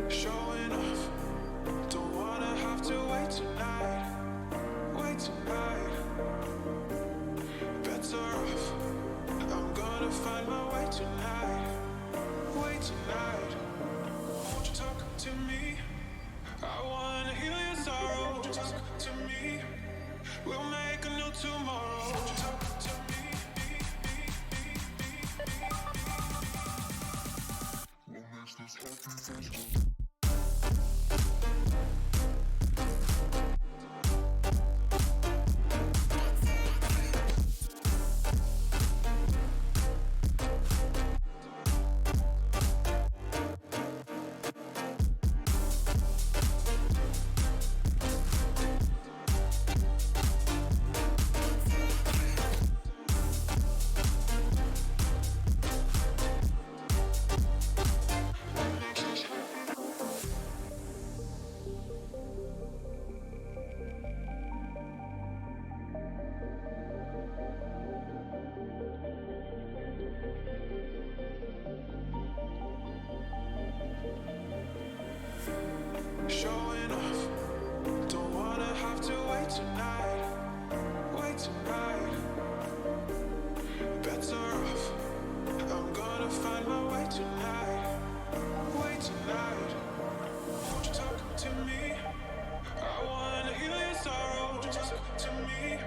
Showing off, don't wanna have to wait tonight. Wait tonight, better off. I'm gonna find my way tonight. Wait tonight, won't you talk to me? I wanna heal your sorrow. Won't you talk to me? We'll make a new tomorrow. Won't you talk to me? We'll make this happy face. Showing off, don't wanna have to wait tonight. Wait tonight, better off. I'm gonna find my way tonight. Wait tonight, won't you talk to me? I wanna heal your sorrow. Won't you talk to me?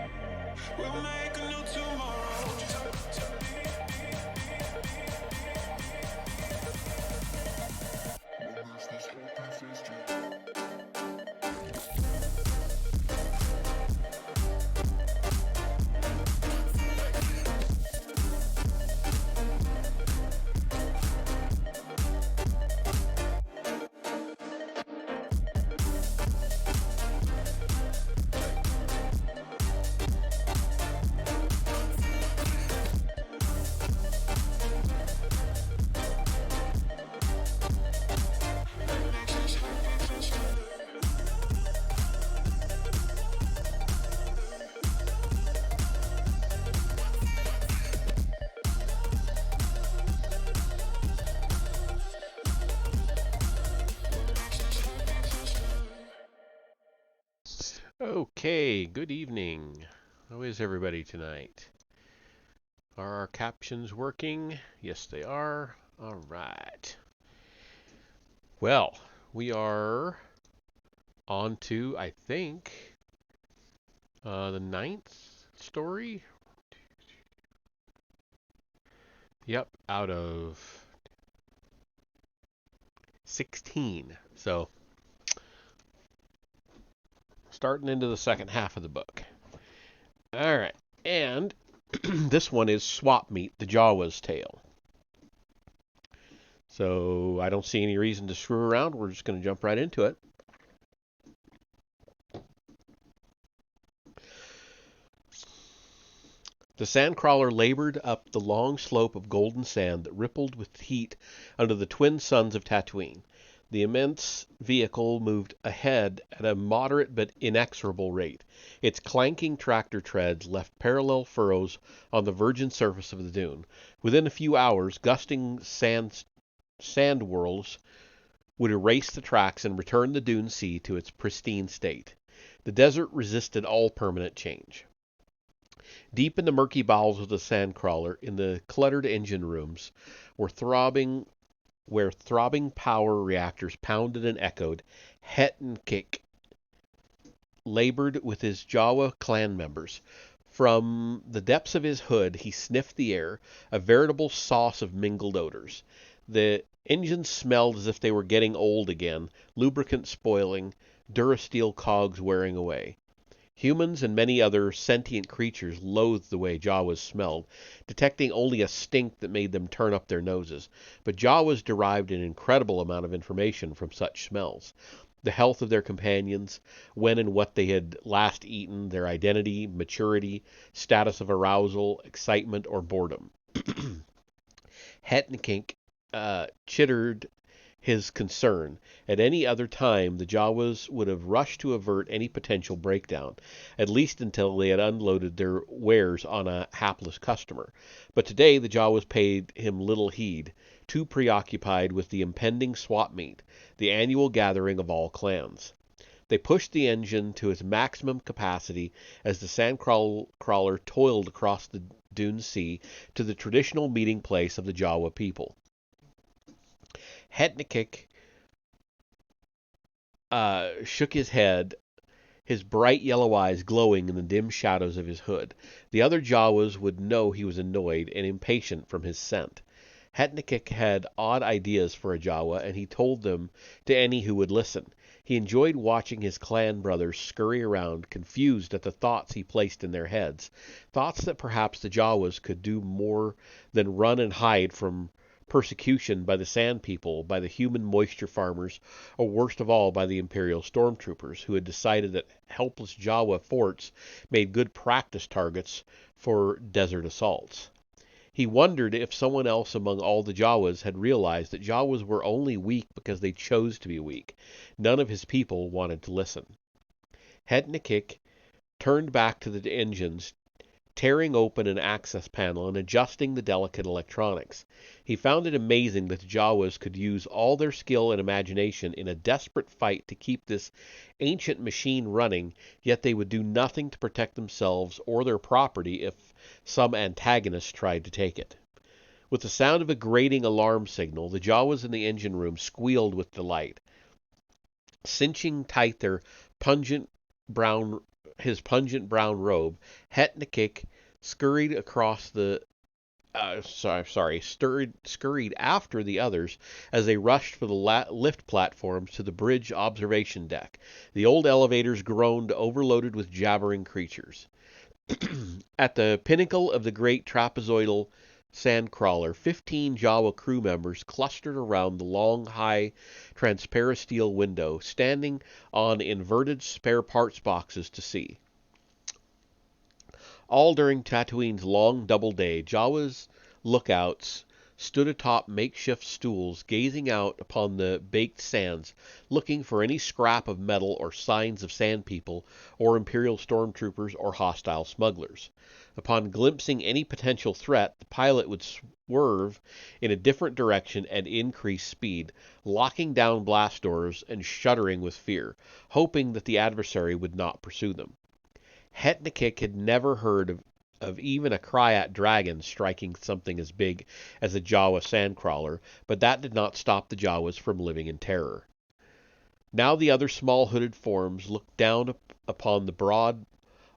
We'll make a new tomorrow. Won't you talk to me? We'll make this happy face. Okay, good evening. How is everybody tonight? Are our captions working? Yes, they are. All right. Well, we are on to, I think, the ninth story. Yep, out of 16. So, starting into the second half of the book. All right, and this one is Swap Meet, the Jawa's Tale. So I don't see any reason to screw around. We're just going to jump right into it. The sandcrawler labored up the long slope of golden sand that rippled with heat under the twin suns of Tatooine. The immense vehicle moved ahead at a moderate but inexorable rate. Its clanking tractor treads left parallel furrows on the virgin surface of the dune. Within a few hours, gusting sand whirls would erase the tracks and return the dune sea to its pristine state. The desert resisted all permanent change. Deep in the murky bowels of the sandcrawler, in the cluttered engine rooms, where throbbing power reactors pounded and echoed, Hettenkik labored with his Jawa clan members. From the depths of his hood he sniffed the air, a veritable sauce of mingled odors. The engines smelled as if they were getting old again, lubricant spoiling, durasteel cogs wearing away. Humans and many other sentient creatures loathed the way Jawas smelled, detecting only a stink that made them turn up their noses. But Jawas derived an incredible amount of information from such smells. The health of their companions, when and what they had last eaten, their identity, maturity, status of arousal, excitement, or boredom. Hettenkink chittered his concern. At any other time, the Jawas would have rushed to avert any potential breakdown, at least until they had unloaded their wares on a hapless customer. But today the Jawas paid him little heed, too preoccupied with the impending swap meet, the annual gathering of all clans. They pushed the engine to its maximum capacity as the sandcrawler toiled across the Dune Sea to the traditional meeting place of the Jawa people. Hetnikik shook his head, his bright yellow eyes glowing in the dim shadows of his hood. The other Jawas would know he was annoyed and impatient from his scent. Hetnikik had odd ideas for a Jawa, and he told them to any who would listen. He enjoyed watching his clan brothers scurry around, confused at the thoughts he placed in their heads, thoughts that perhaps the Jawas could do more than run and hide from persecution by the Sand People, by the human moisture farmers, or worst of all by the Imperial stormtroopers, who had decided that helpless Jawa forts made good practice targets for desert assaults. He wondered if someone else among all the Jawas had realized that Jawas were only weak because they chose to be weak. None of his people wanted to listen. Hetnikik turned back to the engines, tearing open an access panel and adjusting the delicate electronics. He found it amazing that the Jawas could use all their skill and imagination in a desperate fight to keep this ancient machine running, yet they would do nothing to protect themselves or their property if some antagonist tried to take it. With the sound of a grating alarm signal, the Jawas in the engine room squealed with delight. Cinching tight their pungent brown robe, Hetnikik scurried across the scurried after the others as they rushed for the lift platforms to the bridge observation deck. The old elevators groaned, overloaded with jabbering creatures. At the pinnacle of the great trapezoidal sandcrawler, 15 Jawa crew members clustered around the long, high, transparent steel window, standing on inverted spare parts boxes to see. All during Tatooine's long double day, Jawa's lookouts stood atop makeshift stools, gazing out upon the baked sands, looking for any scrap of metal or signs of Sand People or Imperial stormtroopers or hostile smugglers. Upon glimpsing any potential threat, the pilot would swerve in a different direction and increase speed, locking down blast doors and shuddering with fear, hoping that the adversary would not pursue them. Hetnikik had never heard of even a Kryat dragon striking something as big as a Jawa sandcrawler, but that did not stop the Jawas from living in terror. Now the other small hooded forms looked down upon the broad,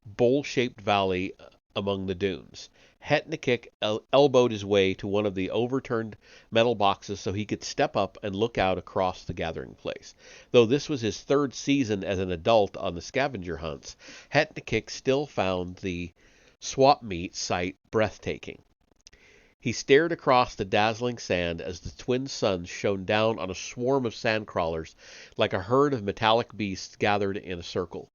bowl-shaped valley among the dunes. Hetnikik elbowed his way to one of the overturned metal boxes so he could step up and look out across the gathering place. Though this was his third season as an adult on the scavenger hunts, Hetnikik still found the swap meet site breathtaking. He stared across the dazzling sand as the twin suns shone down on a swarm of sandcrawlers like a herd of metallic beasts gathered in a circle.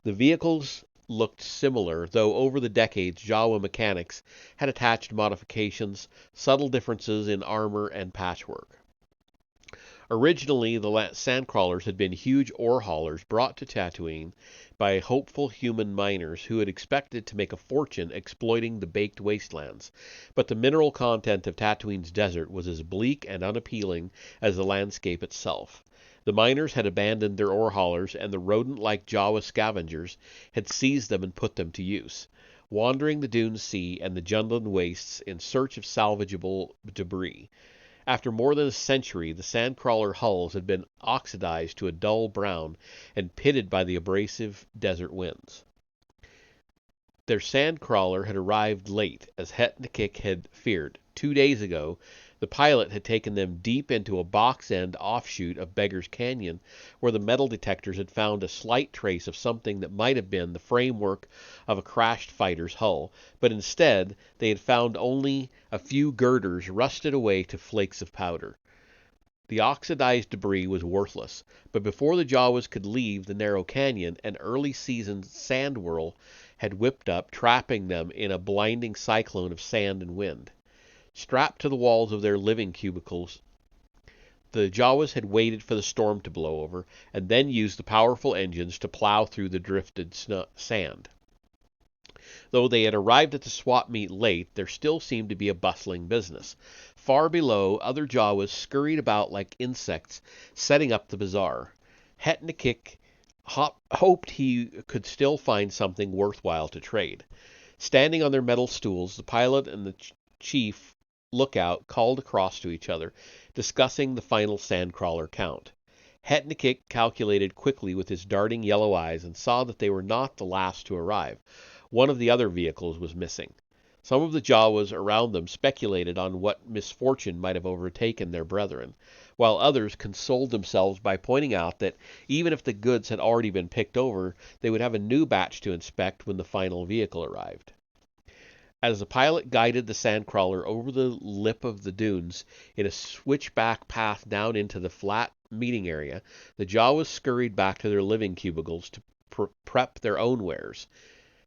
The vehicles looked similar, though over the decades Jawa mechanics had attached modifications, subtle differences in armor and patchwork. Originally, the sandcrawlers had been huge ore haulers brought to Tatooine by hopeful human miners who had expected to make a fortune exploiting the baked wastelands, but the mineral content of Tatooine's desert was as bleak and unappealing as the landscape itself. The miners had abandoned their ore haulers, and the rodent-like Jawa scavengers had seized them and put them to use, wandering the Dune Sea and the Jundland wastes in search of salvageable debris. After more than a century, the sandcrawler hulls had been oxidized to a dull brown and pitted by the abrasive desert winds. Their sandcrawler had arrived late, as Hetnikik had feared. 2 days ago, the pilot had taken them deep into a box-end offshoot of Beggar's Canyon, where the metal detectors had found a slight trace of something that might have been the framework of a crashed fighter's hull, but instead they had found only a few girders rusted away to flakes of powder. The oxidized debris was worthless, but before the Jawas could leave the narrow canyon, an early-season sand whirl had whipped up, trapping them in a blinding cyclone of sand and wind. Strapped to the walls of their living cubicles, The Jawas had waited for the storm to blow over, and then used the powerful engines to plow through the drifted sand. Though they had arrived at the swap meet late, there still seemed to be a bustling business. Far below, other Jawas scurried about like insects, setting up the bazaar. Hetnikik hoped he could still find something worthwhile to trade. Standing on their metal stools, the pilot and the chief lookout called across to each other, discussing the final sandcrawler count. Hetnikik calculated quickly with his darting yellow eyes and saw that they were not the last to arrive. One of the other vehicles was missing. Some of the Jawas around them speculated on what misfortune might have overtaken their brethren, while others consoled themselves by pointing out that even if the goods had already been picked over, they would have a new batch to inspect when the final vehicle arrived. As the pilot guided the sandcrawler over the lip of the dunes in a switchback path down into the flat meeting area, the Jawas scurried back to their living cubicles to prep their own wares.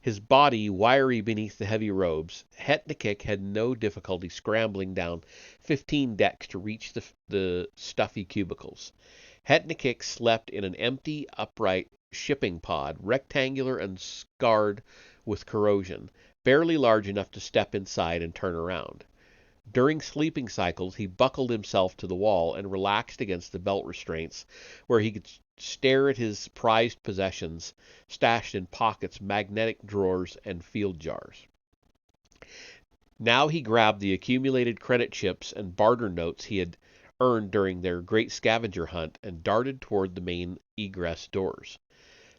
His body wiry beneath the heavy robes, Hetnikik had no difficulty scrambling down 15 decks to reach the stuffy cubicles. Hetnikik slept in an empty, upright shipping pod, rectangular and scarred with corrosion, barely large enough to step inside and turn around. During sleeping cycles, he buckled himself to the wall and relaxed against the belt restraints, where he could stare at his prized possessions stashed in pockets, magnetic drawers, and field jars. Now he grabbed the accumulated credit chips and barter notes he had earned during their great scavenger hunt and darted toward the main egress doors.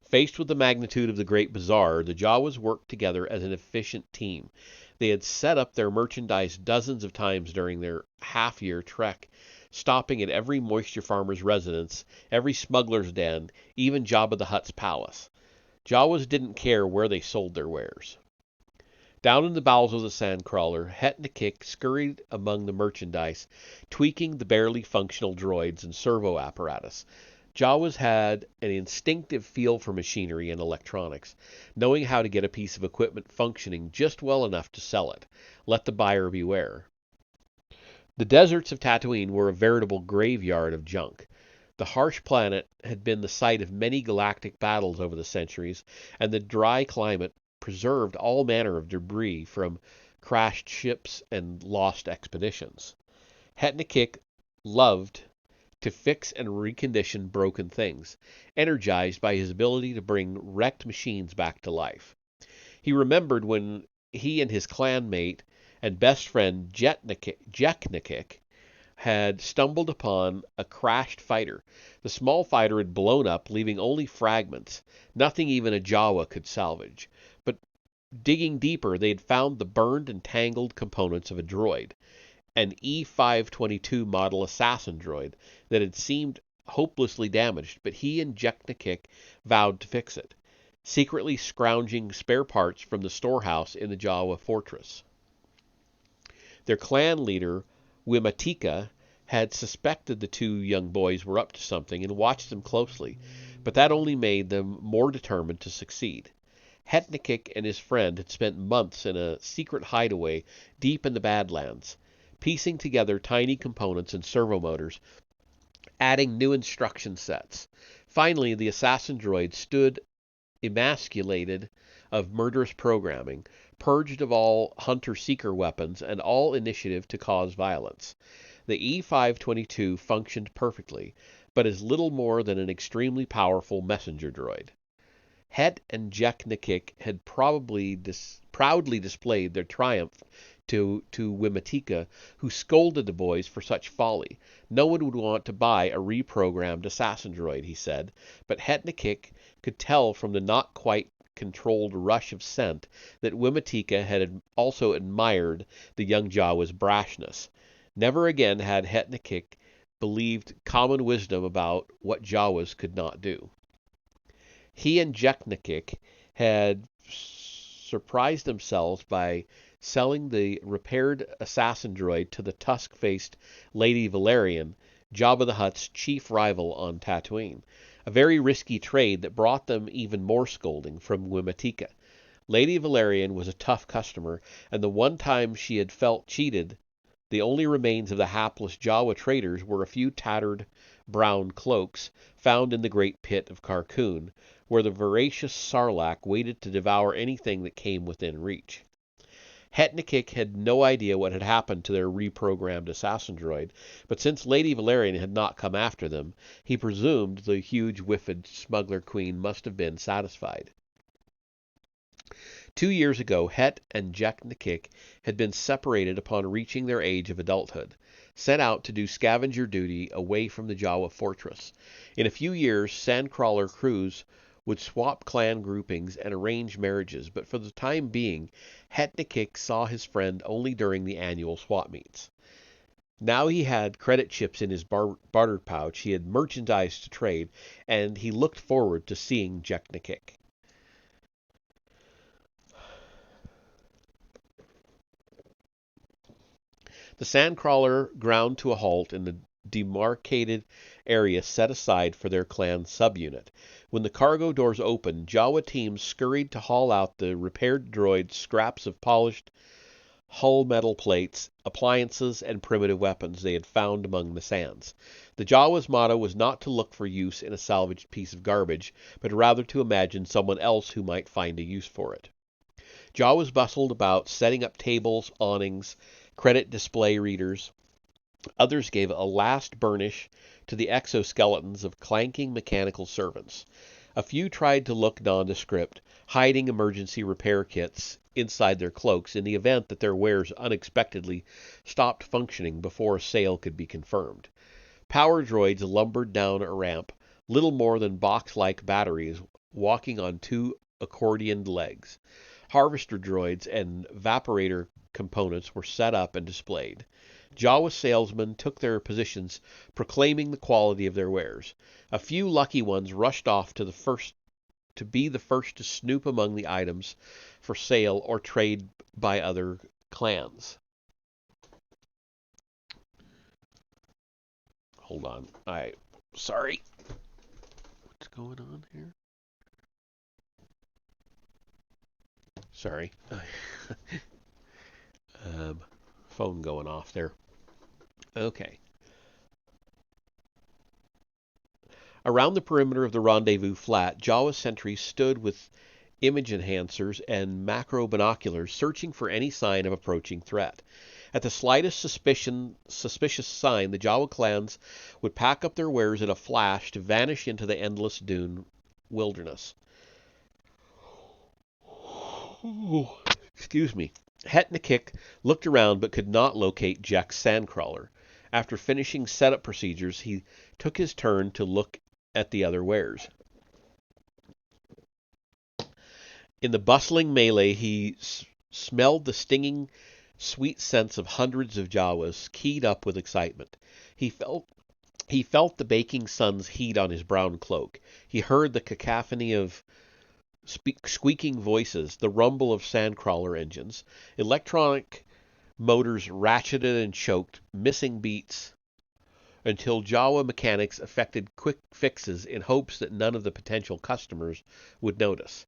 Faced with the magnitude of the great bazaar, the Jawas worked together as an efficient team. They had set up their merchandise dozens of times during their half-year trek, stopping at every moisture farmer's residence, every smuggler's den, even Jabba the Hutt's palace. Jawas didn't care where they sold their wares. Down in the bowels of the sandcrawler, Hetnikik scurried among the merchandise, tweaking the barely functional droids and servo apparatus. Jawas had an instinctive feel for machinery and electronics, knowing how to get a piece of equipment functioning just well enough to sell it. Let the buyer beware. The deserts of Tatooine were a veritable graveyard of junk. The harsh planet had been the site of many galactic battles over the centuries, and the dry climate preserved all manner of debris from crashed ships and lost expeditions. Hetnikik loved to fix and recondition broken things, energized by his ability to bring wrecked machines back to life. He remembered when he and his clanmate and best friend Jeknikik had stumbled upon a crashed fighter. The small fighter had blown up, leaving only fragments, nothing even a Jawa could salvage. But digging deeper, they had found the burned and tangled components of a droid, an E-522 model assassin droid that had seemed hopelessly damaged, but he and Jeknikik vowed to fix it, secretly scrounging spare parts from the storehouse in the Jawa fortress. Their clan leader, Wimatika, had suspected the two young boys were up to something and watched them closely, but that only made them more determined to succeed. Hetnikik and his friend had spent months in a secret hideaway deep in the Badlands, piecing together tiny components and servo motors, adding new instruction sets. Finally, the assassin droid stood emasculated of murderous programming, purged of all hunter-seeker weapons and all initiative to cause violence. The E-522 functioned perfectly, but is little more than an extremely powerful messenger droid. Het and Jeknikik had proudly displayed their triumph to Wimatika, who scolded the boys for such folly. No one would want to buy a reprogrammed assassin droid, he said, but Hetnikik could tell from the not quite controlled rush of scent that Wimatika had also admired the young Jawa's brashness. Never again had Hetnikik believed common wisdom about what Jawas could not do. He and Jeknikik had surprised themselves by selling the repaired assassin droid to the tusk-faced Lady Valerian, Jabba the Hutt's chief rival on Tatooine, a very risky trade that brought them even more scolding from Wimatika. Lady Valerian was a tough customer, and the one time she had felt cheated The only remains of the hapless Jawa traders were a few tattered brown cloaks found in the great pit of Carcoon, where the voracious Sarlacc waited to devour anything that came within reach. Hetnikik had no idea what had happened to their reprogrammed assassin droid, but since Lady Valerian had not come after them, he presumed the huge whiffed smuggler queen must have been satisfied. 2 years ago, Het and Hetnikik had been separated upon reaching their age of adulthood, sent out to do scavenger duty away from the Jawa fortress. In a few years, Sandcrawler crews would swap clan groupings and arrange marriages, but for the time being, Hetnikik saw his friend only during the annual swap meets. Now he had credit chips in his barter pouch, he had merchandise to trade, and he looked forward to seeing Hetnikik. The Sandcrawler ground to a halt in the demarcated area set aside for their clan subunit. When the cargo doors opened, Jawa teams scurried to haul out the repaired droid's scraps of polished hull metal plates, appliances, and primitive weapons they had found among the sands. The Jawa's motto was not to look for use in a salvaged piece of garbage, but rather to imagine someone else who might find a use for it. Jawas bustled about, setting up tables, awnings, credit display readers. Others gave a last burnish to the exoskeletons of clanking mechanical servants. A few tried to look nondescript, hiding emergency repair kits inside their cloaks in the event that their wares unexpectedly stopped functioning before a sale could be confirmed. Power droids lumbered down a ramp, little more than box-like batteries, walking on 2 accordioned legs. Harvester droids and vaporator components were set up and displayed. Jawa salesmen took their positions, proclaiming the quality of their wares. A few lucky ones rushed off to be the first to snoop among the items for sale or trade by other clans. Hold on. Sorry. What's going on here? Sorry. Phone going off there. Okay. Around the perimeter of the rendezvous flat, Jawa sentries stood with image enhancers and macro binoculars searching for any sign of approaching threat. At the slightest suspicious sign, the Jawa clans would pack up their wares in a flash to vanish into the endless dune wilderness. Excuse me. Hetnikik looked around but could not locate Jack's Sandcrawler. After finishing setup procedures, he took his turn to look at the other wares. In the bustling melee, he smelled the stinging, sweet scents of hundreds of Jawas, keyed up with excitement. He felt the baking sun's heat on his brown cloak. He heard the cacophony of squeaking voices, the rumble of Sandcrawler engines. Electronic motors ratcheted and choked, missing beats, until Jawa mechanics effected quick fixes in hopes that none of the potential customers would notice.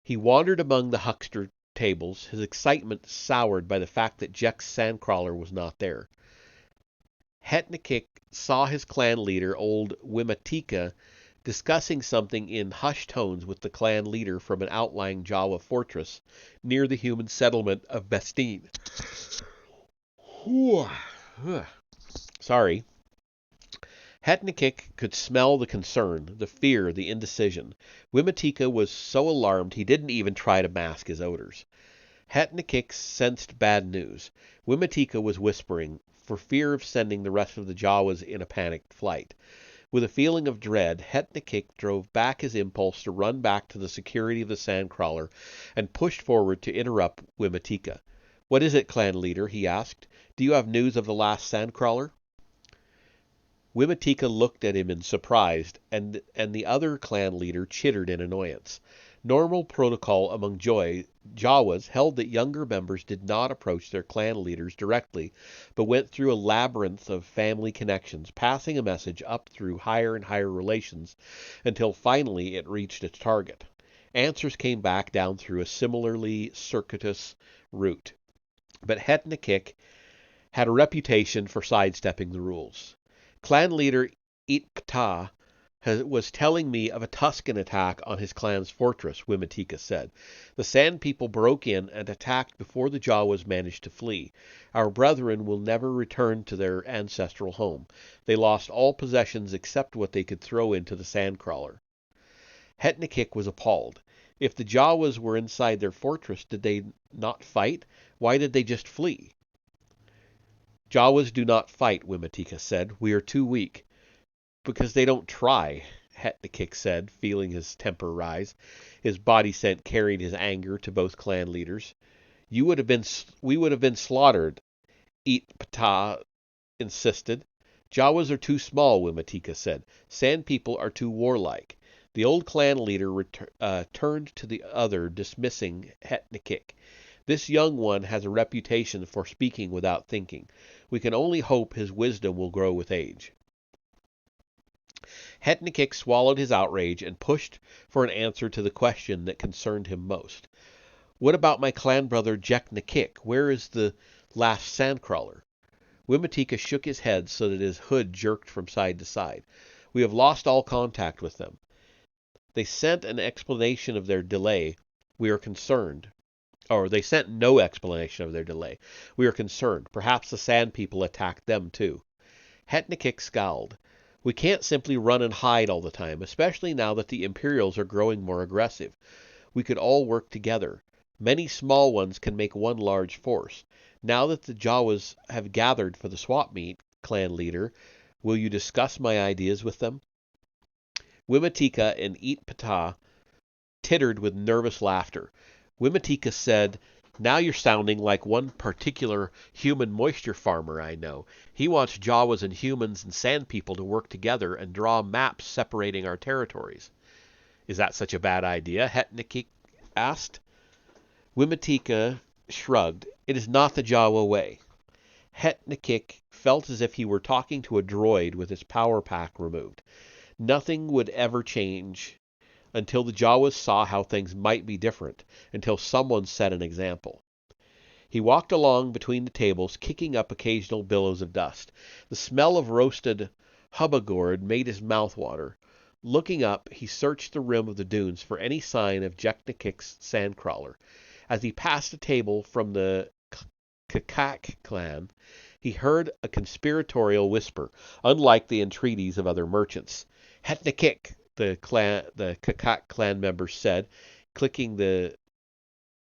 He wandered among the huckster tables, his excitement soured by the fact that Jek's Sandcrawler was not there. Hetnikik saw his clan leader, old Wimatika, discussing something in hushed tones with the clan leader from an outlying Jawa fortress near the human settlement of Bestine. Sorry. Hetnikik could smell the concern, the fear, the indecision. Wimatika was so alarmed he didn't even try to mask his odors. Hetnikik sensed bad news. Wimatika was whispering, for fear of sending the rest of the Jawas in a panicked flight. With a feeling of dread, Hetnikik drove back his impulse to run back to the security of the Sandcrawler and pushed forward to interrupt Wimatika. "What is it, clan leader?" he asked. "Do you have news of the last Sandcrawler?" Wimatika looked at him in surprise, and the other clan leader chittered in annoyance. Normal protocol among Jawas held that younger members did not approach their clan leaders directly, but went through a labyrinth of family connections, passing a message up through higher and higher relations, until finally it reached its target. Answers came back down through a similarly circuitous route. But Hetnikik had a reputation for sidestepping the rules. Clan leader Itpata was telling me of a Tuscan attack on his clan's fortress, Wimitika said. The Sand People broke in and attacked before the Jawas managed to flee. Our brethren will never return to their ancestral home. They lost all possessions except what they could throw into the sandcrawler. Hetnikik was appalled. If the Jawas were inside their fortress, did they not fight? Why did they just flee? Jawas do not fight, Wimitika said. We are too weak. Because they don't try, Hetnikik said, feeling his temper rise. His body scent carried his anger to both clan leaders. We would have been slaughtered, Itpata insisted. Jawas are too small, Wimitika said. Sand people are too warlike. The old clan leader turned to the other, dismissing Hetnikik. This young one has a reputation for speaking without thinking. We can only hope his wisdom will grow with age. Hetnikik swallowed his outrage and pushed for an answer to the question that concerned him most. What about my clan brother Jeknikik? Where is the last sandcrawler? Wimitika shook his head so that his hood jerked from side to side. We have lost all contact with them. They sent an explanation of their delay. We are concerned. Or they sent no explanation of their delay. We are concerned. Perhaps the Sand People attacked them too. Hetnikik scowled. We can't simply run and hide all the time, especially now that the Imperials are growing more aggressive. We could all work together. Many small ones can make one large force. Now that the Jawas have gathered for the swap meet, clan leader, will you discuss my ideas with them? Wimitika and Itpata tittered with nervous laughter. Wimitika said, Now you're sounding like one particular human moisture farmer I know. He wants Jawas and humans and Sand People to work together and draw maps separating our territories. Is that such a bad idea? Hetnikik asked. Wimitika shrugged. It is not the Jawa way. Hetnikik felt as if he were talking to a droid with its power pack removed. Nothing would ever change until the Jawas saw how things might be different, until someone set an example. He walked along between the tables, kicking up occasional billows of dust. The smell of roasted hubba-gourd made his mouth water. Looking up, he searched the rim of the dunes for any sign of Jeknikik's sandcrawler. As he passed a table from the Kakak clan, he heard a conspiratorial whisper, unlike the entreaties of other merchants. Hetnikik, the Kakak clan member said, clicking the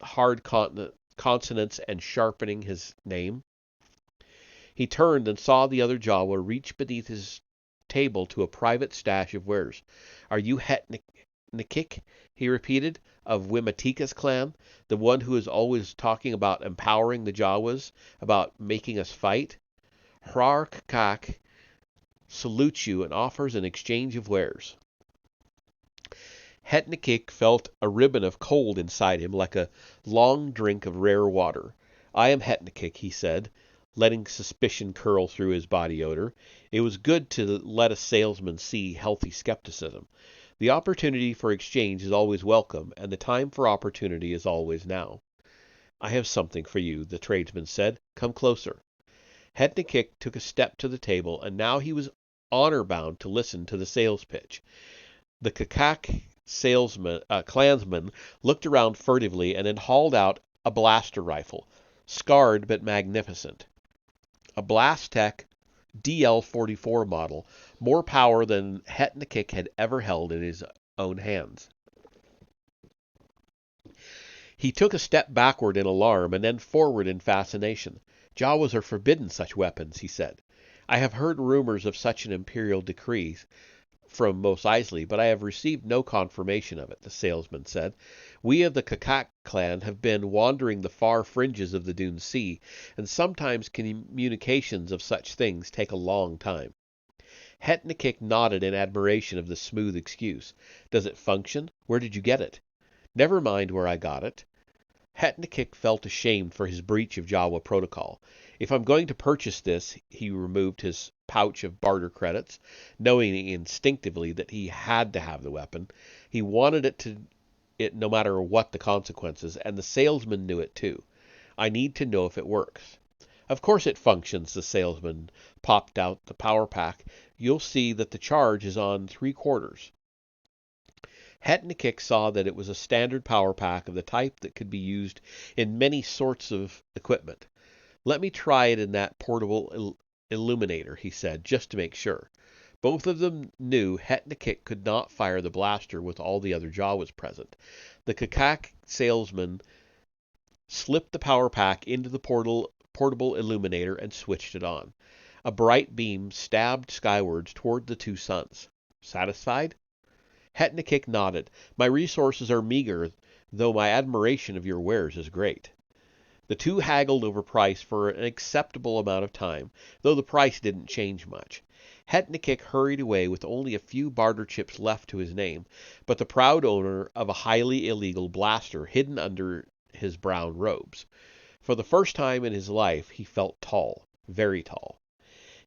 hard consonants and sharpening his name. He turned and saw the other Jawa reach beneath his table to a private stash of wares. Are you Hetnikik? He repeated, of Wimitika's clan, the one who is always talking about empowering the Jawas, about making us fight? Hrar Kakak salutes you and offers an exchange of wares. Hetnikik felt a ribbon of cold inside him, like a long drink of rare water. I am Hetnikik, he said, letting suspicion curl through his body odor. It was good to let a salesman see healthy skepticism. The opportunity for exchange is always welcome, and the time for opportunity is always now. I have something for you, the tradesman said. Come closer. Hetnikik took a step to the table, and now he was honor-bound to listen to the sales pitch. The Kakak clansman looked around furtively and then hauled out a blaster rifle, scarred but magnificent. A Blastech DL-44 model, more power than Hetnikik had ever held in his own hands. He took a step backward in alarm and then forward in fascination. Jawas are forbidden such weapons, he said. I have heard rumors of such an imperial decree from Mos Eisley, but I have received no confirmation of it, the salesman said. We of the Kakak clan have been wandering the far fringes of the Dune Sea, and sometimes communications of such things take a long time. Hetnikik nodded in admiration of the smooth excuse. Does it function? Where did you get it? Never mind where I got it. Hetnikik felt ashamed for his breach of Jawa protocol. If I'm going to purchase this, he removed his pouch of barter credits, knowing instinctively that he had to have the weapon. He wanted it no matter what the consequences, and the salesman knew it too. I need to know if it works. Of course it functions, the salesman popped out the power pack. You'll see that the charge is on 3/4. Hetnikik saw that it was a standard power pack of the type that could be used in many sorts of equipment. Let me try it in that portable illuminator, he said, just to make sure. Both of them knew Hetnikik could not fire the blaster with all the other Jawas present. The Kakak salesman slipped the power pack into the portable illuminator and switched it on. A bright beam stabbed skywards toward the two suns. Satisfied? Hetnikik nodded. My resources are meager, though my admiration of your wares is great. The two haggled over price for an acceptable amount of time, though the price didn't change much. Hetnikik hurried away with only a few barter chips left to his name, but the proud owner of a highly illegal blaster hidden under his brown robes. For the first time in his life, he felt tall, very tall.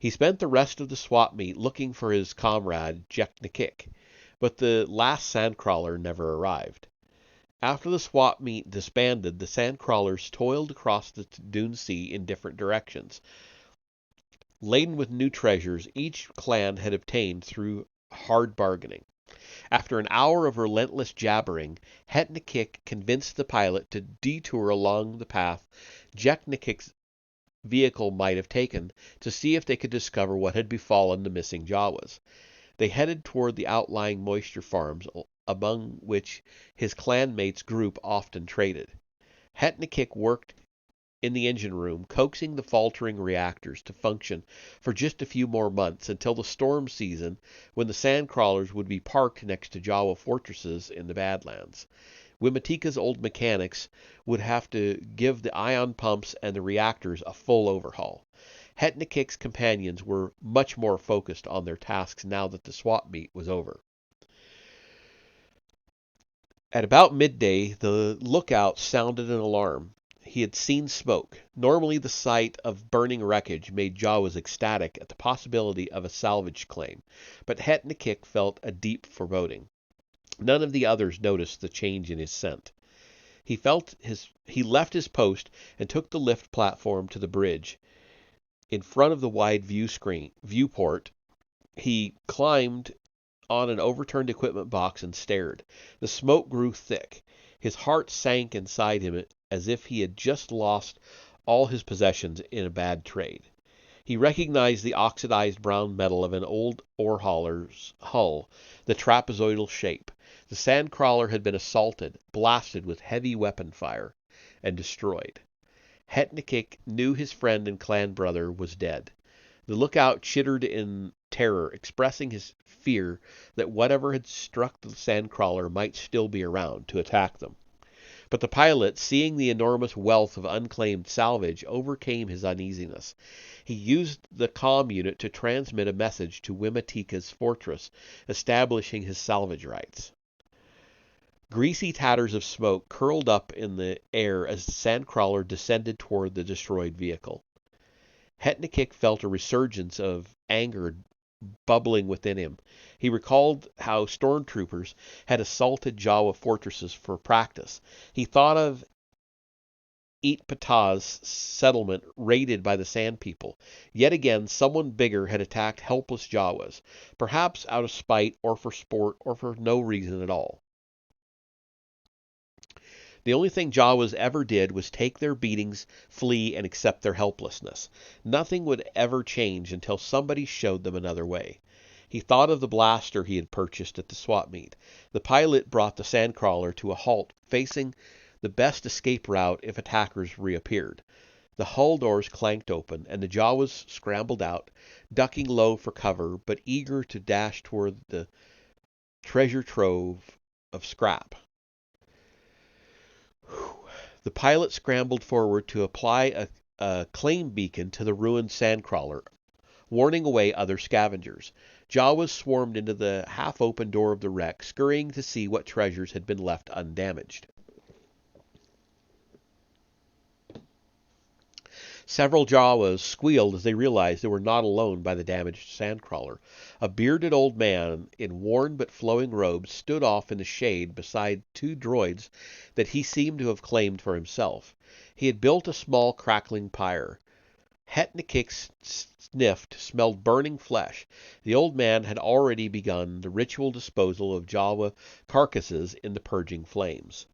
He spent the rest of the swap meet looking for his comrade, Jeknikik, but the last sandcrawler never arrived. After the swap meet disbanded, the sandcrawlers toiled across the Dune Sea in different directions, laden with new treasures each clan had obtained through hard bargaining. After an hour of relentless jabbering, Hetnikik convinced the pilot to detour along the path Jeknikik's vehicle might have taken to see if they could discover what had befallen the missing Jawas. They headed toward the outlying moisture farms, among which his clanmates' group often traded. Hetnikik worked in the engine room, coaxing the faltering reactors to function for just a few more months until the storm season when the sandcrawlers would be parked next to Jawa fortresses in the Badlands. Wimatika's old mechanics would have to give the ion pumps and the reactors a full overhaul. Hetnikik's companions were much more focused on their tasks now that the swap meet was over. At about midday, the lookout sounded an alarm. He had seen smoke. Normally the sight of burning wreckage made Jawas ecstatic at the possibility of a salvage claim, but Hetnikik felt a deep foreboding. None of the others noticed the change in his scent. He left his post and took the lift platform to the bridge. In front of the wide viewport, he climbed on an overturned equipment box and stared. The smoke grew thick. His heart sank inside him as if he had just lost all his possessions in a bad trade. He recognized the oxidized brown metal of an old ore hauler's hull, the trapezoidal shape. The sandcrawler had been assaulted, blasted with heavy weapon fire, and destroyed. Hetnikik knew his friend and clan brother was dead. The lookout chittered in terror, expressing his fear that whatever had struck the sandcrawler might still be around to attack them. But the pilot, seeing the enormous wealth of unclaimed salvage, overcame his uneasiness. He used the comm unit to transmit a message to Wimatika's fortress, establishing his salvage rights. Greasy tatters of smoke curled up in the air as the sandcrawler descended toward the destroyed vehicle. Hetnikik felt a resurgence of anger bubbling within him. He recalled how stormtroopers had assaulted Jawa fortresses for practice. He thought of Itpata's settlement raided by the Sand People. Yet again, someone bigger had attacked helpless Jawas, perhaps out of spite or for sport or for no reason at all. The only thing Jawas ever did was take their beatings, flee, and accept their helplessness. Nothing would ever change until somebody showed them another way. He thought of the blaster he had purchased at the swap meet. The pilot brought the sandcrawler to a halt, facing the best escape route if attackers reappeared. The hull doors clanked open, and the Jawas scrambled out, ducking low for cover, but eager to dash toward the treasure trove of scrap. The pilot scrambled forward to apply a claim beacon to the ruined sandcrawler, warning away other scavengers. Jawas swarmed into the half-open door of the wreck, scurrying to see what treasures had been left undamaged. Several Jawas squealed as they realized they were not alone by the damaged sandcrawler. A bearded old man in worn but flowing robes stood off in the shade beside two droids that he seemed to have claimed for himself. He had built a small crackling pyre. Hetnikik sniffed, smelled burning flesh. The old man had already begun the ritual disposal of Jawa carcasses in the purging flames.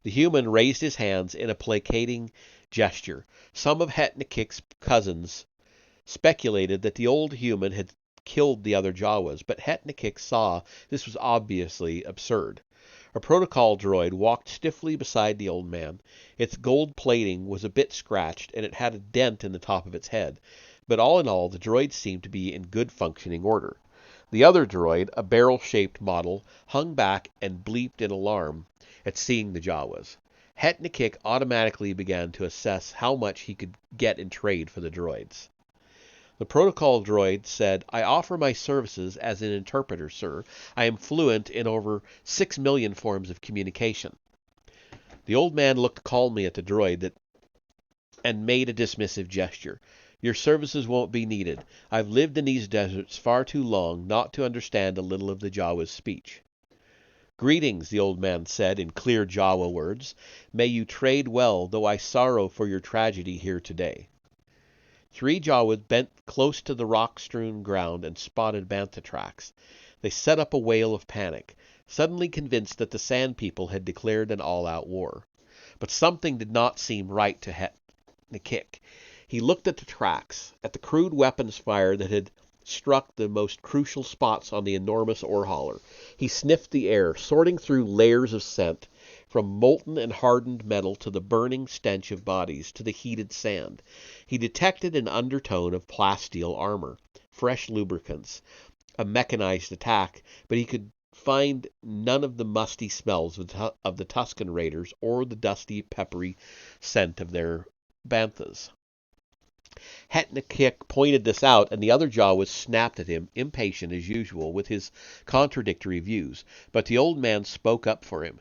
The human raised his hands in a placating gesture. Some of Hetnikik's cousins speculated that the old human had killed the other Jawas, but Hetnikik saw this was obviously absurd. A protocol droid walked stiffly beside the old man. Its gold plating was a bit scratched, and it had a dent in the top of its head. But all in all, the droid seemed to be in good functioning order. The other droid, a barrel-shaped model, hung back and bleeped in alarm at seeing the Jawas. Hetnikik automatically began to assess how much he could get in trade for the droids. The protocol droid said, "I offer my services as an interpreter, sir. I am fluent in over 6 million forms of communication." The old man looked calmly at the droid and made a dismissive gesture. "Your services won't be needed. I've lived in these deserts far too long not to understand a little of the Jawa's speech." "Greetings," the old man said in clear Jawa words. "May you trade well, though I sorrow for your tragedy here today." 3 Jawas bent close to the rock-strewn ground and spotted bantha tracks. They set up a wail of panic, suddenly convinced that the Sand People had declared an all-out war. But something did not seem right to Hetnikik. He looked at the tracks, at the crude weapons fire that had struck the most crucial spots on the enormous ore hauler. He sniffed the air, sorting through layers of scent, from molten and hardened metal to the burning stench of bodies, to the heated sand. He detected an undertone of plasteel armor, fresh lubricants, a mechanized attack, but he could find none of the musty smells of the Tusken Raiders or the dusty, peppery scent of their banthas. Hetnikik pointed this out, and the other Jawas snapped at him, impatient as usual, with his contradictory views. But the old man spoke up for him.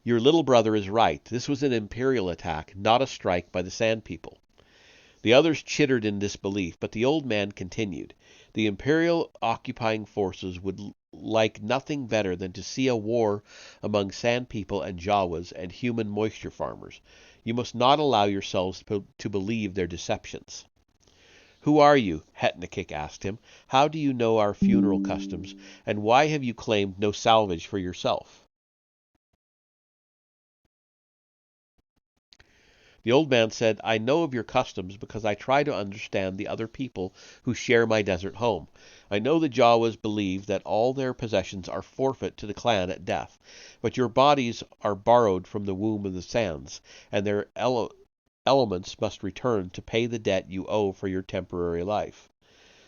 "Your little brother is right. This was an Imperial attack, not a strike by the Sand People." The others chittered in disbelief, but the old man continued. "The Imperial occupying forces would like nothing better than to see a war among Sand People and Jawas and human moisture farmers. You must not allow yourselves to believe their deceptions." "Who are you?" Hetnikik asked him. "How do you know our funeral customs, and why have you claimed no salvage for yourself?" The old man said, "I know of your customs because I try to understand the other people who share my desert home. I know the Jawas believe that all their possessions are forfeit to the clan at death, but your bodies are borrowed from the womb of the sands, and their elements must return to pay the debt you owe for your temporary life."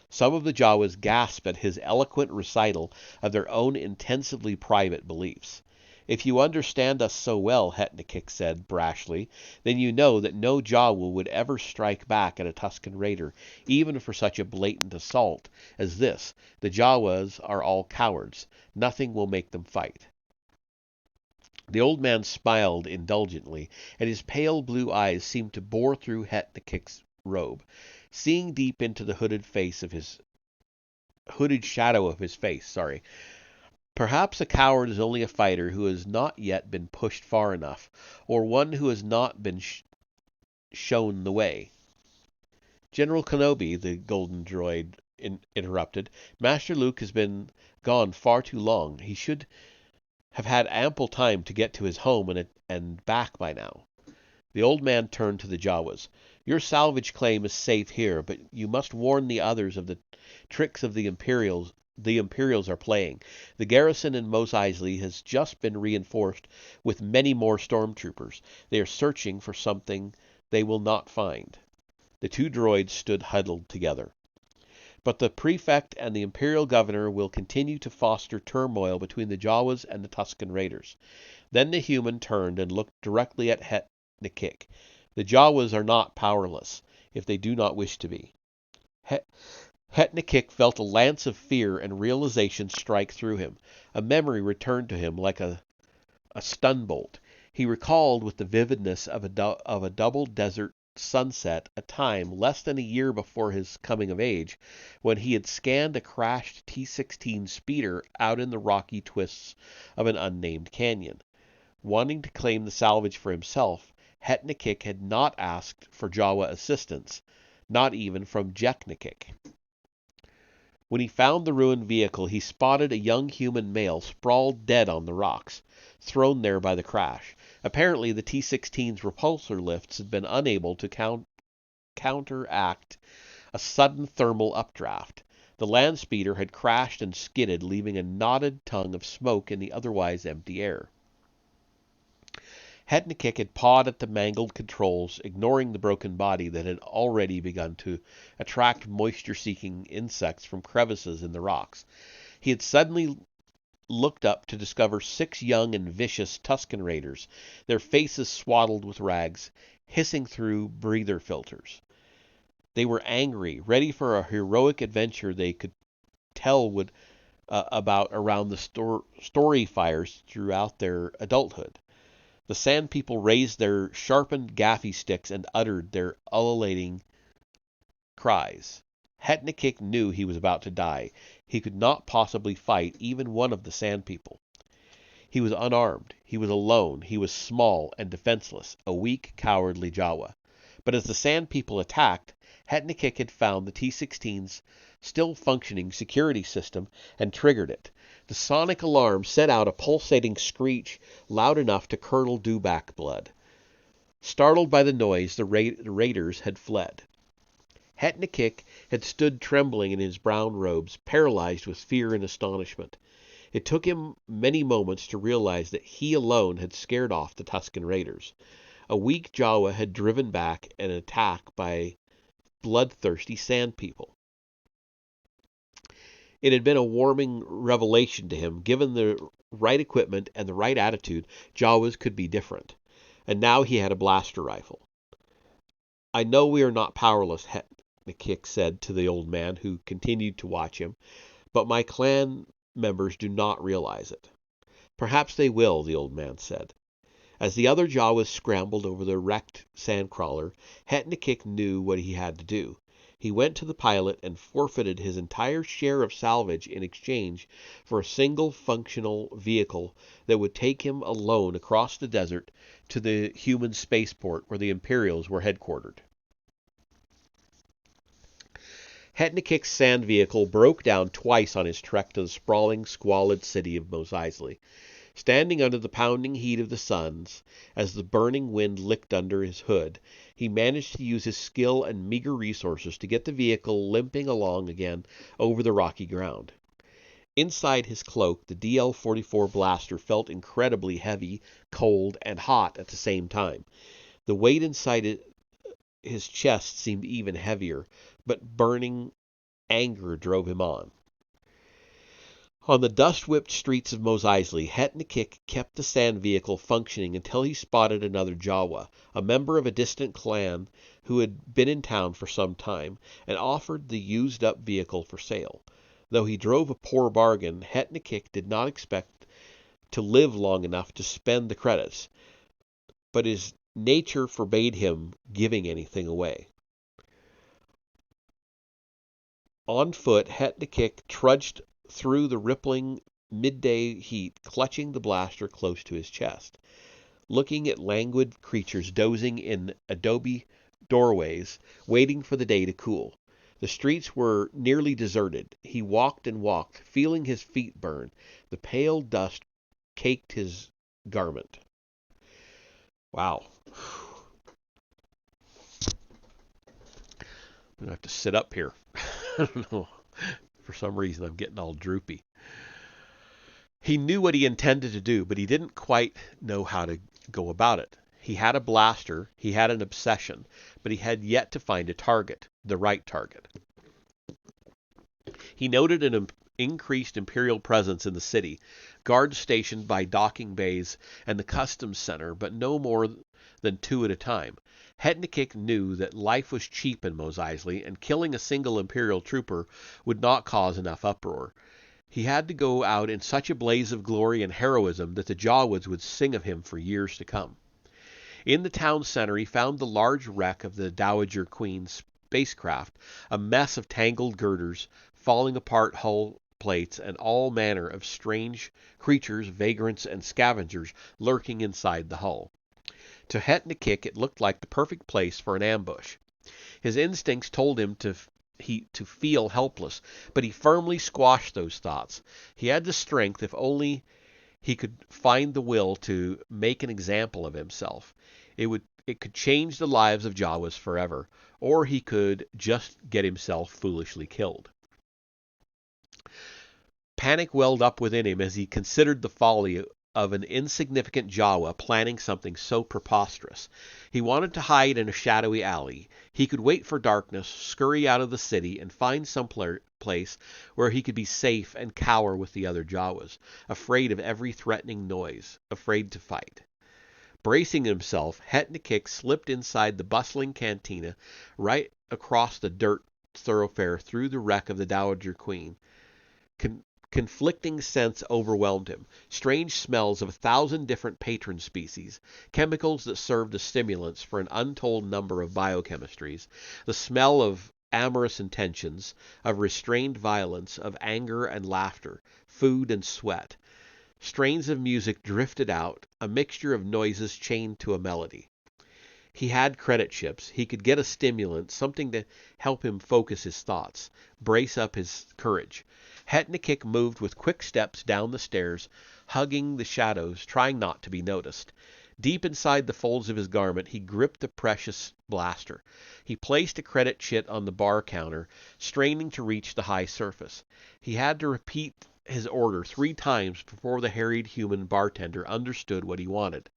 Some of the Jawas gasped at his eloquent recital of their own intensively private beliefs. "If you understand us so well," Hetnikik said brashly, "then you know that no Jawa would ever strike back at a Tusken Raider, even for such a blatant assault as this. The Jawas are all cowards. Nothing will make them fight." The old man smiled indulgently, and his pale blue eyes seemed to bore through Hetnikik's robe. Seeing deep into the hooded shadow of his face, "Perhaps a coward is only a fighter who has not yet been pushed far enough, or one who has not been shown the way." "General Kenobi," the golden droid interrupted, "Master Luke has been gone far too long. He should have had ample time to get to his home and back by now." The old man turned to the Jawas. "Your salvage claim is safe here, but you must warn the others of the tricks of the Imperials are playing. The garrison in Mos Eisley has just been reinforced with many more stormtroopers. They are searching for something they will not find." The 2 droids stood huddled together. "But the prefect and the Imperial governor will continue to foster turmoil between the Jawas and the Tusken Raiders." Then the human turned and looked directly at Hetnikik. "The Jawas are not powerless, if they do not wish to be." Hetnikik felt a lance of fear and realization strike through him. A memory returned to him like a stun bolt. He recalled with the vividness of a double desert sunset a time, less than a year before his coming of age, when he had scanned a crashed T-16 speeder out in the rocky twists of an unnamed canyon. Wanting to claim the salvage for himself, Hetnikik had not asked for Jawa assistance, not even from Jeknikik. When he found the ruined vehicle, he spotted a young human male sprawled dead on the rocks, thrown there by the crash. Apparently, the T-16's repulsor lifts had been unable to counteract a sudden thermal updraft. The land speeder had crashed and skidded, leaving a knotted tongue of smoke in the otherwise empty air. Hetnikik had pawed at the mangled controls, ignoring the broken body that had already begun to attract moisture-seeking insects from crevices in the rocks. He had suddenly looked up to discover 6 young and vicious Tusken Raiders, their faces swaddled with rags, hissing through breather filters. They were angry, ready for a heroic adventure they could tell about around the story fires throughout their adulthood. The Sand People raised their sharpened gaffy sticks and uttered their ululating cries. Hetnikik knew he was about to die. He could not possibly fight even one of the Sand People. He was unarmed. He was alone. He was small and defenseless, a weak, cowardly Jawa. But as the Sand People attacked, Hetnikik had found the T-16's still functioning security system and triggered it. The sonic alarm set out a pulsating screech loud enough to curdle dewback blood. Startled by the noise, the raiders had fled. Hetnikik had stood trembling in his brown robes, paralyzed with fear and astonishment. It took him many moments to realize that he alone had scared off the Tusken Raiders. A weak Jawa had driven back an attack by bloodthirsty Sand People. It had been a warming revelation to him. Given the right equipment and the right attitude, Jawas could be different. And now he had a blaster rifle. "I know we are not powerless," Hetnikik said to the old man, who continued to watch him, "but my clan members do not realize it." "Perhaps they will," the old man said. As the other Jawas scrambled over the wrecked sandcrawler, Hetnikik knew what he had to do. He went to the pilot and forfeited his entire share of salvage in exchange for a single functional vehicle that would take him alone across the desert to the human spaceport where the Imperials were headquartered. Hetnikik's sand vehicle broke down twice on his trek to the sprawling, squalid city of Mos Eisley. Standing under the pounding heat of the suns, as the burning wind licked under his hood, he managed to use his skill and meager resources to get the vehicle limping along again over the rocky ground. Inside his cloak, the DL-44 blaster felt incredibly heavy, cold, and hot at the same time. The weight inside his chest seemed even heavier, but burning anger drove him on. On the dust-whipped streets of Mos Eisley, Hetnikik kept the sand vehicle functioning until he spotted another Jawa, a member of a distant clan who had been in town for some time, and offered the used-up vehicle for sale. Though he drove a poor bargain, Hetnikik did not expect to live long enough to spend the credits, but his nature forbade him giving anything away. On foot, Hetnikik trudged through the rippling midday heat, clutching the blaster close to his chest, looking at languid creatures dozing in adobe doorways, waiting for the day to cool. The streets were nearly deserted. He walked and walked, feeling his feet burn. The pale dust caked his garment. Wow. I'm going to have to sit up here. I don't know. For some reason, I'm getting all droopy. He knew what he intended to do, but he didn't quite know how to go about it. He had a blaster, he had an obsession, but he had yet to find a target, the right target. He noted an increased Imperial presence in the city, guards stationed by docking bays and the customs center, but no more than 2 at a time. Hetnikik knew that life was cheap in Mos Eisley, and killing a single Imperial trooper would not cause enough uproar. He had to go out in such a blaze of glory and heroism that the Jawas would sing of him for years to come. In the town center, he found the large wreck of the Dowager Queen's spacecraft, a mess of tangled girders, falling apart hull plates, and all manner of strange creatures, vagrants, and scavengers lurking inside the hull. To Hetnikik, it looked like the perfect place for an ambush. His instincts told him to feel helpless, but he firmly squashed those thoughts. He had the strength if only he could find the will to make an example of himself. It could change the lives of Jawas forever, or he could just get himself foolishly killed. Panic welled up within him as he considered the folly of an insignificant Jawa planning something so preposterous. He wanted to hide in a shadowy alley. He could wait for darkness, scurry out of the city, and find some place where he could be safe and cower with the other Jawas, afraid of every threatening noise, afraid to fight. Bracing himself, Hetnikik slipped inside the bustling cantina, right across the dirt thoroughfare through the wreck of the Dowager Queen. Conflicting scents overwhelmed him. Strange smells of 1,000 different patron species, chemicals that served as stimulants for an untold number of biochemistries, the smell of amorous intentions, of restrained violence, of anger and laughter, food and sweat. Strains of music drifted out, a mixture of noises chained to a melody. He had credit chips. He could get a stimulant, something to help him focus his thoughts, brace up his courage. Hetnikik moved with quick steps down the stairs, hugging the shadows, trying not to be noticed. Deep inside the folds of his garment, he gripped the precious blaster. He placed a credit chit on the bar counter, straining to reach the high surface. He had to repeat his order 3 times before the harried human bartender understood what he wanted.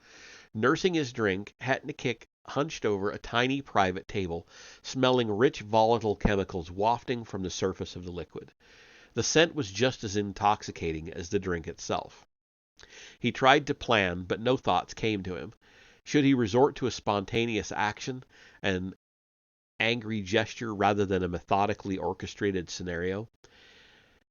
Nursing his drink, Hetnikik hunched over a tiny private table, smelling rich volatile chemicals wafting from the surface of the liquid. The scent was just as intoxicating as the drink itself. He tried to plan, but no thoughts came to him. Should he resort to a spontaneous action, an angry gesture rather than a methodically orchestrated scenario?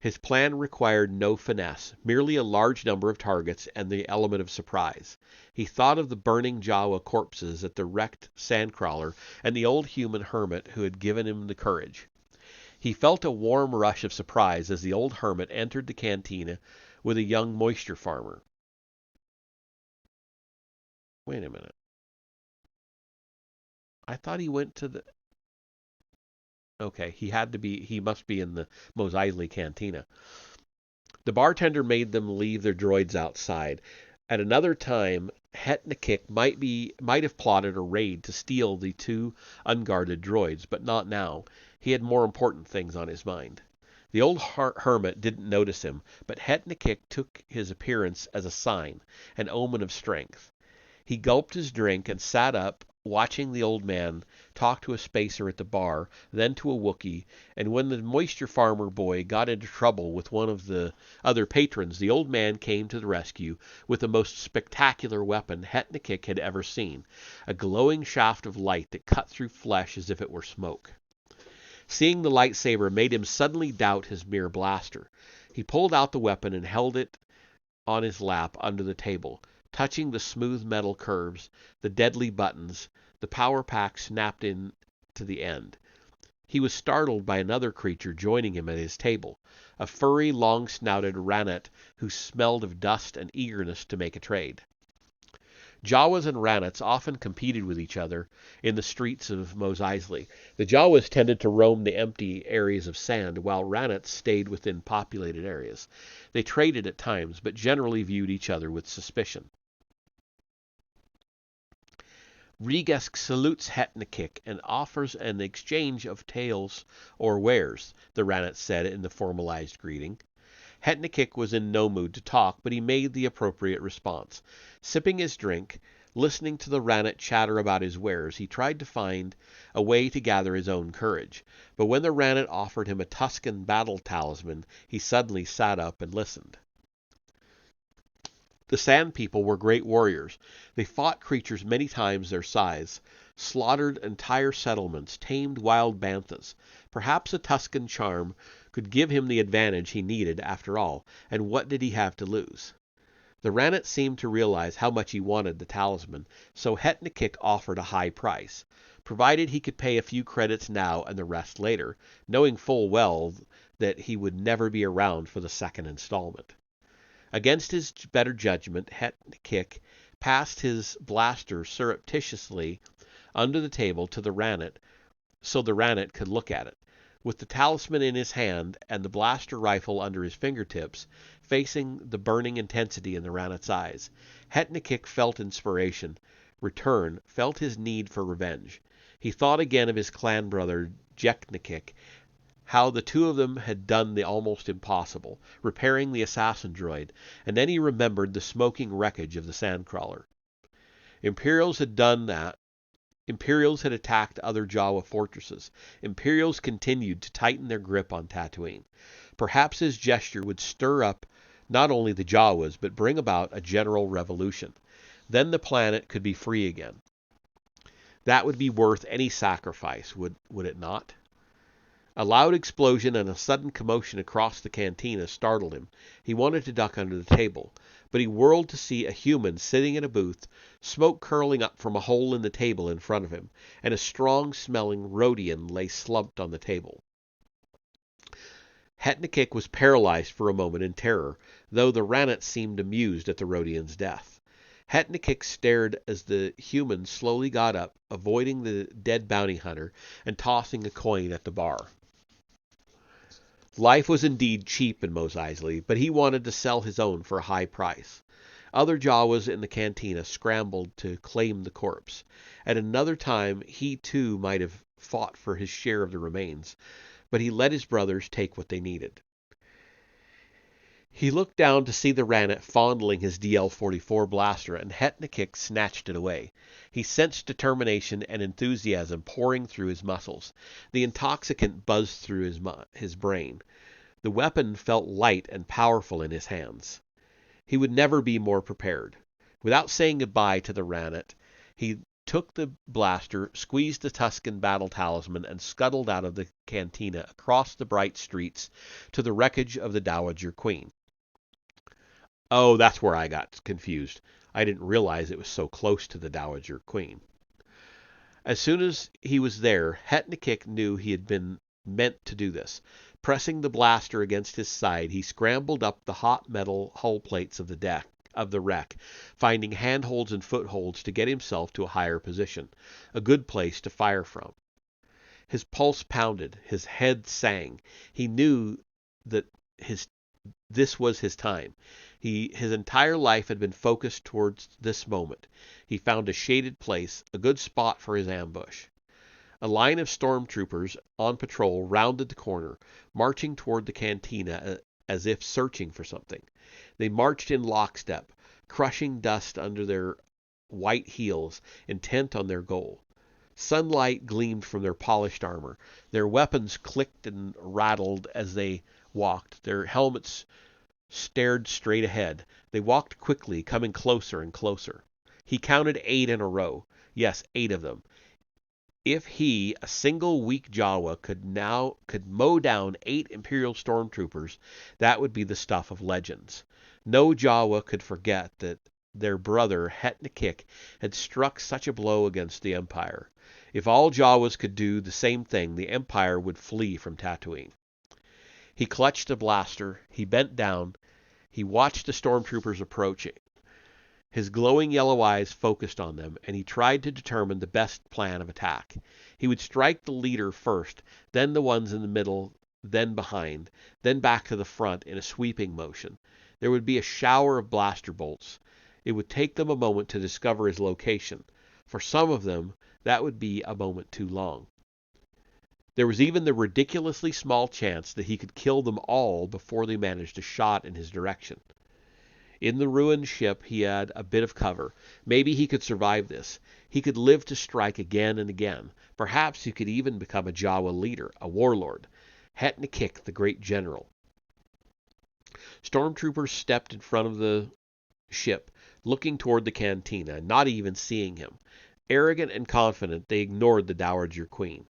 His plan required no finesse, merely a large number of targets and the element of surprise. He thought of the burning Jawa corpses at the wrecked sandcrawler and the old human hermit who had given him the courage. He felt a warm rush of surprise as the old hermit entered the cantina with a young moisture farmer. Wait a minute. I thought he went to the... Okay, he must be in the Mos Eisley Cantina. The bartender made them leave their droids outside. At another time, Hetnikik might have plotted a raid to steal the 2 unguarded droids, but not now. He had more important things on his mind. The old hermit didn't notice him, but Hetnikik took his appearance as a sign, an omen of strength. He gulped his drink and sat up, watching the old man talk to a spacer at the bar, then to a Wookiee, and when the moisture farmer boy got into trouble with one of the other patrons, the old man came to the rescue with the most spectacular weapon Hetnikik had ever seen, a glowing shaft of light that cut through flesh as if it were smoke. Seeing the lightsaber made him suddenly doubt his mere blaster. He pulled out the weapon and held it on his lap under the table, touching the smooth metal curves, the deadly buttons. The power pack snapped in to the end. He was startled by another creature joining him at his table, a furry, long-snouted Ranat who smelled of dust and eagerness to make a trade. Jawas and Ranats often competed with each other in the streets of Mos Eisley. The Jawas tended to roam the empty areas of sand, while Ranats stayed within populated areas. They traded at times, but generally viewed each other with suspicion. Regesk salutes Hetnikik and offers an exchange of tales or wares, the Ranat said in the formalized greeting. Hetnikik was in no mood to talk, but he made the appropriate response. Sipping his drink, listening to the Ranat chatter about his wares, he tried to find a way to gather his own courage. But when the Ranat offered him a Tusken battle talisman, he suddenly sat up and listened. The Sand People were great warriors. They fought creatures many times their size, slaughtered entire settlements, tamed wild banthas. Perhaps a Tusken charm could give him the advantage he needed after all, and what did he have to lose? The Ranat seemed to realize how much he wanted the talisman, so Hetnikik offered a high price, provided he could pay a few credits now and the rest later, knowing full well that he would never be around for the second installment. Against his better judgment, Hetnikik passed his blaster surreptitiously under the table to the Ranat so the Ranat could look at it. With the talisman in his hand and the blaster rifle under his fingertips, facing the burning intensity in the Ranat's eyes, Hetnikik felt inspiration return, felt his need for revenge. He thought again of his clan brother Jeknikik, how the two of them had done the almost impossible, repairing the assassin droid, and then he remembered the smoking wreckage of the sandcrawler. Imperials had done that. Imperials had attacked other Jawa fortresses. Imperials continued to tighten their grip on Tatooine. Perhaps his gesture would stir up not only the Jawas, but bring about a general revolution. Then the planet could be free again. That would be worth any sacrifice, would it not? A loud explosion and a sudden commotion across the cantina startled him. He wanted to duck under the table, but he whirled to see a human sitting in a booth, smoke curling up from a hole in the table in front of him, and a strong-smelling Rhodian lay slumped on the table. Hetnikik was paralyzed for a moment in terror, though the Ranat seemed amused at the Rhodian's death. Hetnikik stared as the human slowly got up, avoiding the dead bounty hunter and tossing a coin at the bar. Life was indeed cheap in Mos Eisley, but he wanted to sell his own for a high price. Other Jawas in the cantina scrambled to claim the corpse. At another time he too might have fought for his share of the remains, but he let his brothers take what they needed. He looked down to see the Ranat fondling his DL-44 blaster, and Hetnikik snatched it away. He sensed determination and enthusiasm pouring through his muscles. The intoxicant buzzed through his brain. The weapon felt light and powerful in his hands. He would never be more prepared. Without saying goodbye to the Ranat, he took the blaster, squeezed the Tusken battle talisman, and scuttled out of the cantina across the bright streets to the wreckage of the Dowager Queen. Oh, that's where I got confused. I didn't realize it was so close to the Dowager Queen. As soon as he was there, Hetnikik knew he had been meant to do this. Pressing the blaster against his side, he scrambled up the hot metal hull plates of the wreck, finding handholds and footholds to get himself to a higher position, a good place to fire from. His pulse pounded, his head sang. He knew that this was his time. His entire life had been focused towards this moment. He found a shaded place, a good spot for his ambush. A line of stormtroopers on patrol rounded the corner, marching toward the cantina as if searching for something. They marched in lockstep, crushing dust under their white heels, intent on their goal. Sunlight gleamed from their polished armor. Their weapons clicked and rattled as they walked. Their helmets stared straight ahead. They walked quickly, coming closer and closer. He counted 8 in a row. Yes, 8 of them. If he, a single weak Jawa, could mow down 8 Imperial stormtroopers, that would be the stuff of legends. No Jawa could forget that their brother Hetnikik had struck such a blow against the Empire. If all Jawas could do the same thing, the Empire would flee from Tatooine. He clutched a blaster. He bent down. He watched the stormtroopers approaching. His glowing yellow eyes focused on them, and he tried to determine the best plan of attack. He would strike the leader first, then the ones in the middle, then behind, then back to the front in a sweeping motion. There would be a shower of blaster bolts. It would take them a moment to discover his location. For some of them, that would be a moment too long. There was even the ridiculously small chance that he could kill them all before they managed a shot in his direction. In the ruined ship, he had a bit of cover. Maybe he could survive this. He could live to strike again and again. Perhaps he could even become a Jawa leader, a warlord. Hetnikik, the great general. Stormtroopers stepped in front of the ship, looking toward the cantina, not even seeing him. Arrogant and confident, they ignored the Dowager Queen.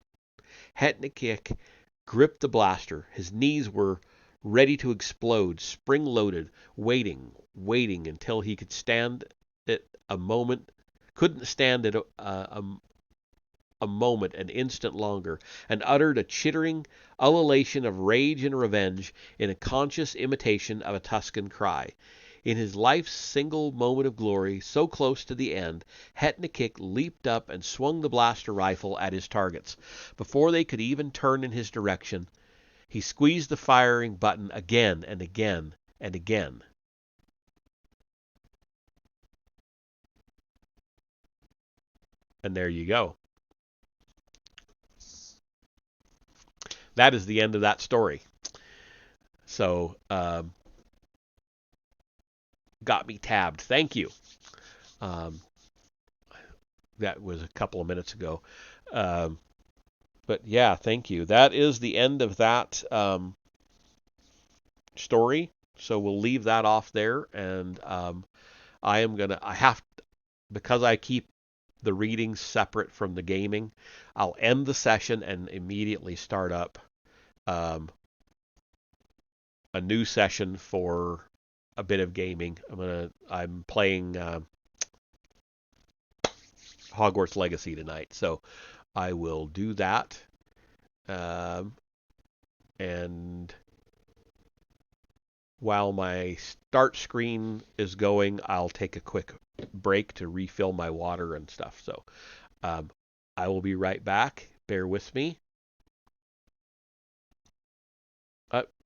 Hetnikik gripped the blaster. His knees were ready to explode, spring-loaded, waiting until he could stand it a moment. Couldn't stand it a moment, an instant longer, and uttered a chittering ululation of rage and revenge in a conscious imitation of a Tusken cry. In his life's single moment of glory, so close to the end, Hetnikik leaped up and swung the blaster rifle at his targets. Before they could even turn in his direction, he squeezed the firing button again and again and again. And there you go. That is the end of that story. So, got me tabbed. Thank you. That was a couple of minutes ago. But yeah, thank you. That is the end of that story. So we'll leave that off there. And because I keep the readings separate from the gaming, I'll end the session and immediately start up a new session for a bit of gaming. I'm playing Hogwarts Legacy tonight, so I will do that. And while my start screen is going, I'll take a quick break to refill my water and stuff. So I will be right back. Bear with me.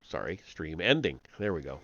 Sorry, stream ending. There we go.